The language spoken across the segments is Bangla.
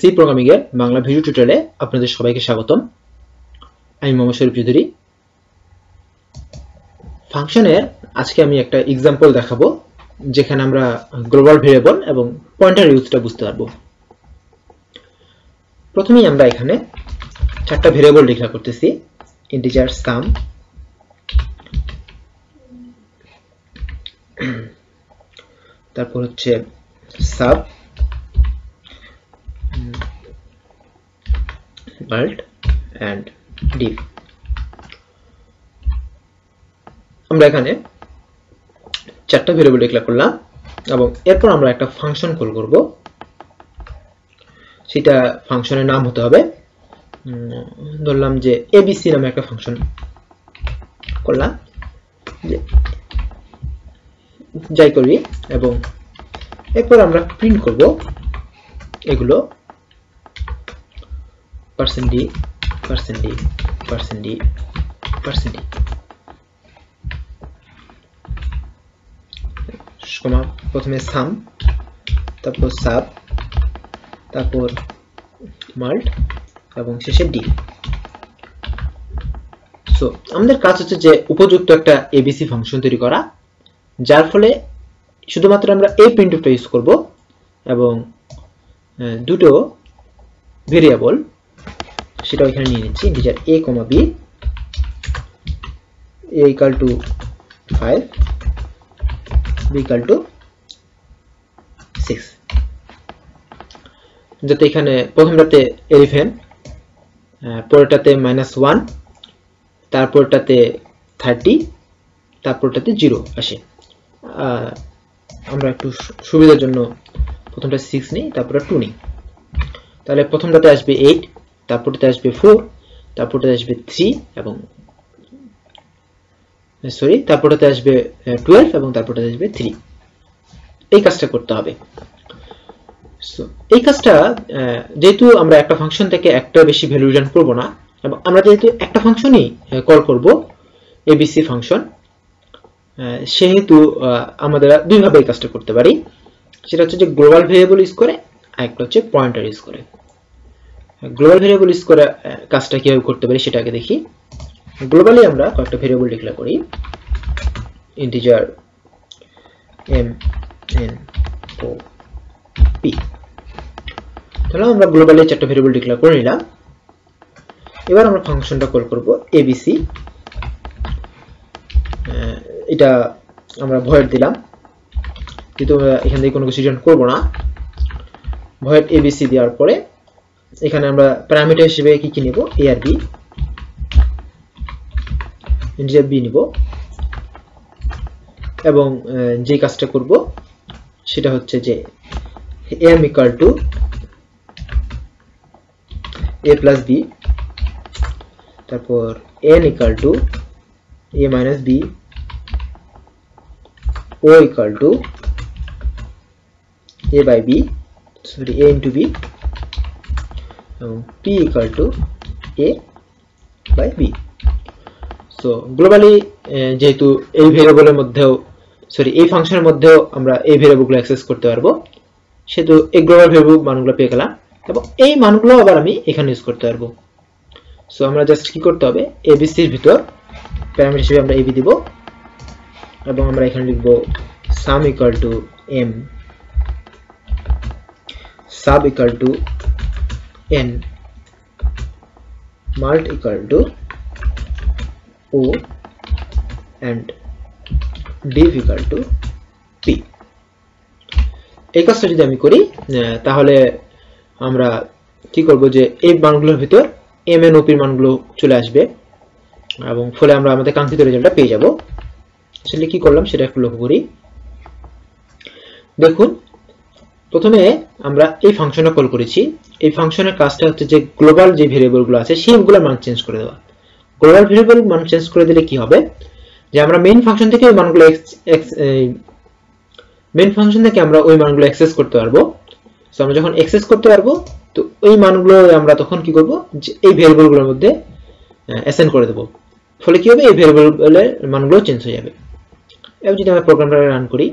সি প্রোগ্রামিং এর বাংলা ভিডিও টিউটোরিয়ালে আপনাদের সবাইকে স্বাগতম। আমি মোহাম্মদ শরীফ চৌধুরী। ফাংশনের আজকে আমি একটা এক্সাম্পল দেখাবো যেখানে আমরা গ্লোবাল ভেরিয়েবল এবং পয়েন্টার ইউজটা বুঝতে পারবো। প্রথমেই আমরা এখানে চারটা ভেরিয়েবল ডিক্লেয়ার করতেছি, ইন্টিজার, সাম, তারপর হচ্ছে সাব, alt and div। আমরা এখানে চারটা ভেরিয়েবল ডিক্লেয়ার করলাম এবং এরপর আমরা একটা ফাংশন কল করব। সেটা ফাংশনের নাম হতে হবে, ধরলাম যে এবিসি নামে একটা ফাংশন করলাম, যাই করি, এবং এরপর আমরা প্রিন্ট করব এগুলো %d %d %d %d, প্রথমে সাম, তারপর সাব, তারপর মাল্ট এবং শেষে ডি। সো আমাদের কাজ হচ্ছে যে উপযুক্ত একটা এবিসি ফাংশন তৈরি করা, যার ফলে শুধুমাত্র আমরা এই প্রিন্টফটা ইউজ করব এবং দুটো ভেরিয়েবল সেটা এখানে নিয়ে নিচ্ছি, integer a, b, a equal to 5, b equal to 6, যাতে এখানে প্রথমটাতে 11, পরেরটাতে -1, তারপরটাতে 30, তারপরটাতে 0 আসে। আমরা একটু সুবিধার জন্য প্রথমটা 6 নিই, তারপরে 2 নিই। তাহলে প্রথমটাতে আসবে 8, তারপরটাতে আসবে 4, তারপরটাতে আসবে 3 এবং তারপরটাতে আসবে 12 এবং তারপরটাতে আসবে 3। এই কাজটা করতে হবে। সো এই কাজটা যেহেতু আমরা একটা ফাংশন থেকে একটা বেশি ভ্যালু রিটার্ন করব না, এবং আমরা যেহেতু একটা ফাংশনই কল করব এবিসি ফাংশন, সেহেতু আমাদের দুইভাবে এই কাজটা করতে পারি। সেটা হচ্ছে যে গ্লোবাল ভেরিয়েবল ইউজ করে, আর একটা হচ্ছে পয়েন্টার ইউজ করে। গ্লোবাল ভেরিয়েবল ইউজ করে কাজটা কিভাবে করতে পারি সেটা আগে দেখি। গ্লোবালি আমরা কয়েকটা ভেরিয়েবল ডিক্লেয়ার করি, integer m n o p। তাহলে আমরা গ্লোবালি চারটা ভেরিয়েবল ডিক্লেয়ার করে নিলাম। এবার আমরা ফাংশনটা কল করব abc। এটা আমরা ভয়েড দিলাম, কিন্তু এখান থেকে কোনো কিছু রিটার্ন করব না। ভয়েড abc দেওয়ার পরে এখানে আমরা প্যারামিটার হিসেবে কি কি নিব, a আর b, ইন্টিজার b নিব, এবং যে কাজটা করব সেটা হচ্ছে যে m equal to a plus b, তারপর n equal to a minus b, o equal to a by b, a into b, এবং p equal to a by b। So globally যেহেতু এই ভেরিয়েবলের মধ্যেও এই ফাংশনের মধ্যেও আমরা এই ভেরিয়েবলগুলো অ্যাক্সেস করতে পারবো, সেহেতু এই গ্লোবাল ভেরিয়েবল মানগুলো পেয়ে গেলাম, এবং এই মানগুলো আবার আমি এখানে ইউজ করতে পারবো। সো আমরা জাস্ট কি করতে হবে, এবিসির ভিতর প্যারামিটার হিসেবে আমরা এবি দিব, এবং আমরা এখানে লিখব sum equal to m, sub equal to n, mult equal to o, and div equal to p। এই কাজটা যদি আমি করি তাহলে আমরা কি করব, যে এই মানগুলোর ভিতর m n o p এর মানগুলো চলে আসবে, এবং ফলে আমরা আমাদের কাঙ্ক্ষিত রেজাল্টটা পেয়ে যাব। আসলে কি করলাম সেটা একটু লক্ষ্য করি। দেখুন, প্রথমে আমরা এই ফাংশনটা কল করেছি। এই ফাংশনের কাজটা হচ্ছে যে গ্লোবাল যে ভেরিয়েবলগুলো আছে সেইগুলোর মান চেঞ্জ করে দেওয়া। গ্লোবাল ভেরিয়েবল মান চেঞ্জ করে দিলে কি হবে, যে আমরা মেইন ফাংশন থেকে ওই মানগুলো অ্যাক্সেস করতে পারবো। সো আমরা যখন অ্যাক্সেস করতে পারবো, তো ওই মানগুলো আমরা তখন কি করব, যে এই ভেরিয়েবলগুলোর মধ্যে অ্যাসাইন করে দেব, ফলে কি হবে, এই ভেরিয়েবলের মানগুলো চেঞ্জ হয়ে যাবে। এবার যদি আমরা প্রোগ্রামটা রান করি,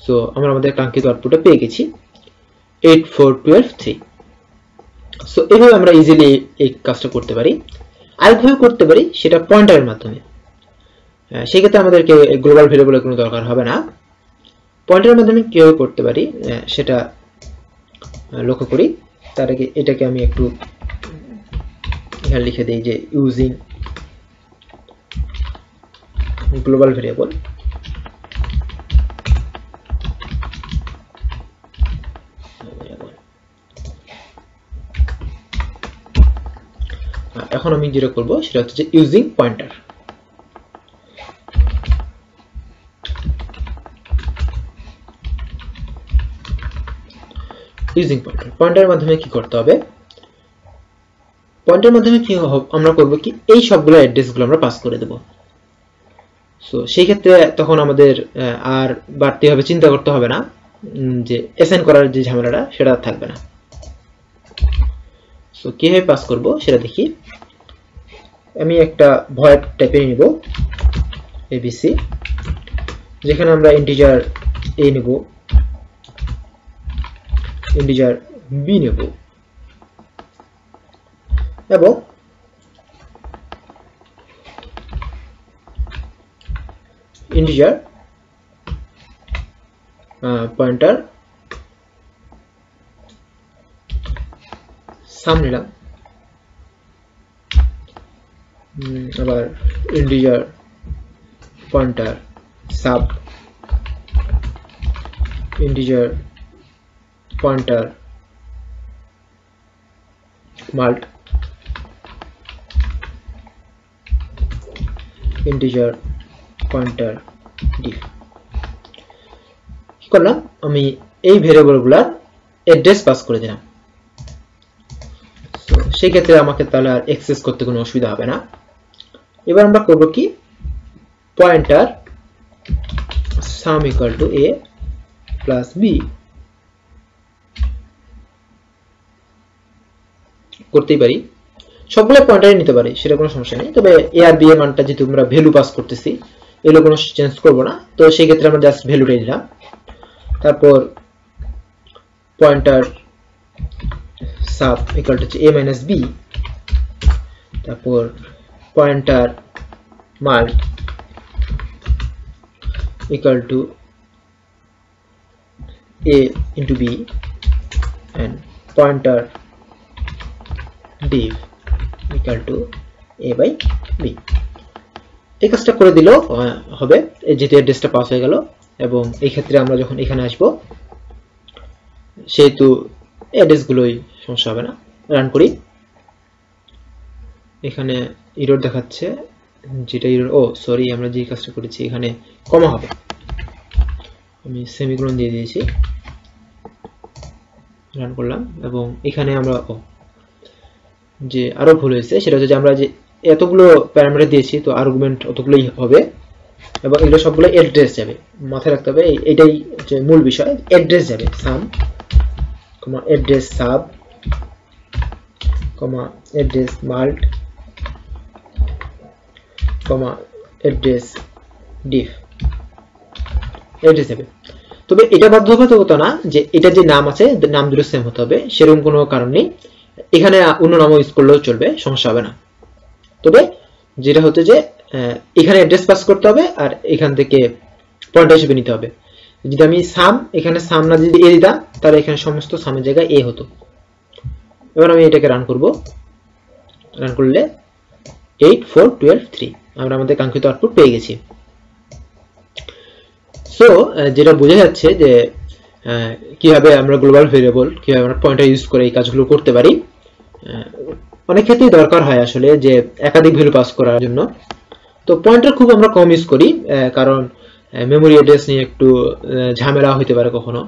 সো আমরা আমাদের কাঙ্ক্ষিত আউটপুটটা পেয়ে গেছি। 8 4 12 3। সো এইভাবে আমরা ইজিলি এই কাজটা করতে পারি। আরেকভাবে করতে পারি, সেটা পয়েন্টারের মাধ্যমে। সেই ক্ষেত্রে আমাদেরকে গ্লোবাল ভেরিয়েবলের কোনো দরকার হবে না। পয়েন্টারের মাধ্যমে কিভাবে করতে পারি সেটা লক্ষ্য করি। তার আগে এটাকে আমি একটু এখানে লিখে দিই যে ইউজিং গ্লোবাল ভেরিয়েবল। এখন আমি যেটা করব সেটা হচ্ছে যে ইউজিং পয়েন্টার। ইউজিং পয়েন্টার, পয়েন্টারের মাধ্যমে কি করতে হবে? পয়েন্টারের মাধ্যমে কি আমরা করব কি, এই সবগুলো অ্যাড্রেসগুলো আমরা পাস করে দেব। সো সেই ক্ষেত্রে তখন আমাদের আর বাড়তি ভাবে চিন্তা করতে হবে না, যে অ্যাসাইন করার যে ঝামেলাটা সেটা থাকবে না। সো কিভাবে পাস করব সেটা দেখি। আমি একটা ভয়েড টাইপের নিব এবিসি, যেখানে আমরা ইন্টিজার a নেব, ইন্টিজার b নেব, এবং ইন্টিজার পয়েন্টার সাম নিলাম, আবার integer pointer sub, integer pointer mult, integer pointer diff. কি করলাম, আমি এই ভেরিয়েবলগুলোর অ্যাড্রেস পাস করে দিলাম। সেই ক্ষেত্রে আমাকে তাহলে আর অ্যাক্সেস করতে কোনো অসুবিধা হবে না। এবার আমরা করব কি, pointer some equal to a plus b করতেই পারি। সবগুলো পয়েন্টারই নিতে পারি, সেটা কোনো সমস্যা নেই। তবে a আর b এর মানটা যেহেতু আমরা ভ্যালু পাস করতেছি, এগুলো কোনো চেঞ্জ করব না। তো সেই ক্ষেত্রে আমরা জাস্ট ভ্যালুটাই দিলাম। তারপর pointer sub equal to a minus b, তারপর pointer mult equal to a into b and pointer div equal to a by b। এই কাজটা করে দিলেও হবে, যেহেতু অ্যাড্রেসটা পাস হয়ে গেল। এবং এই ক্ষেত্রে আমরা যখন এখানে আসব, সেহেতু অ্যাড্রেসগুলোই সমস্যা হবে না। রান করি, এখানে এরর দেখাচ্ছে, যেটা এরর, ও সরি, আমরা যে কাজটা করেছি এখানে কমা হবে, আমি সেমিকোলন দিয়ে দিয়েছি। রান করলাম এবং এখানে আমরা যে আরো ভুল হয়েছে, সেটা হচ্ছে যে আমরা যে এতগুলো প্যারামিটার দিয়েছি, তো আর্গুমেন্ট অতগুলোই হবে এবং এগুলো সবগুলো অ্যাড্রেস যাবে। মাথায় রাখতে হবে, এটাই যে মূল বিষয়, অ্যাড্রেস যাবে। Sum comma address sub comma address mult comma address diff, address যাবে। তবে এটা বাধ্যবাধকতা না যে এটা যে নাম আছে নাম দুটো সেম হতে হবে, সেরকম কোনো কারণ নেই। এখানে অন্য নামও ইউজ করলেও চলবে, সমস্যা হবে না। তবে যেটা হচ্ছে যে এখানে অ্যাড্রেস পাস করতে হবে আর এখান থেকে পয়েন্টার হিসেবে নিতে হবে। যদি আমি সাম, এখানে সাম না যদি এ দিতাম, তাহলে এখানে সমস্ত সামের জায়গায় এ হতো। এবার আমি এটাকে রান করব। রান করলে 8 4 12 3 আমরা আমাদের কাঙ্ক্ষিত আউটপুট পেয়ে গেছি। সো যেটা বোঝা যাচ্ছে যে কিভাবে আমরা গ্লোবাল ভেরিয়েবল, কিভাবে আমরা পয়েন্টার ইউজ করে এই কাজগুলো করতে পারি। অনেক ক্ষেত্রেই দরকার হয় আসলে যে একাধিক ভ্যালু পাস করার জন্য। তো পয়েন্টার খুব আমরা কম ইউজ করি, কারণ মেমোরি অ্যাড্রেস নিয়ে একটু ঝামেলা হতে পারে কখনো।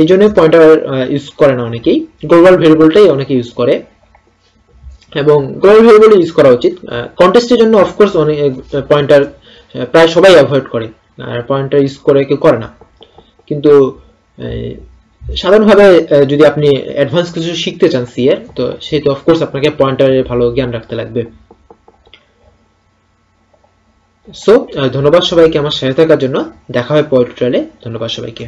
এই জন্য পয়েন্টার ইউজ করে না অনেকেই, গ্লোবাল ভেরিয়েবলটাই অনেকে ইউজ করে এবং গ্লোবাল ভেরিয়েবল ইউজ করা উচিত। কন্টেস্টের জন্য অফকোর্স অনেক পয়েন্টার প্রায় সবাই অ্যাভয়েড করে, আর পয়েন্টার ইউজ করে কেউ করে না। কিন্তু সাধারণভাবে যদি আপনি অ্যাডভান্স কিছু শিখতে চান সি এর, তো সেহেতু অফকোর্স আপনাকে পয়েন্টারের ভালো জ্ঞান রাখতে লাগবে। সো ধন্যবাদ সবাইকে আমার সাথে থাকার জন্য। দেখা হয় পরের টিউটোরিয়ালে। ধন্যবাদ সবাইকে।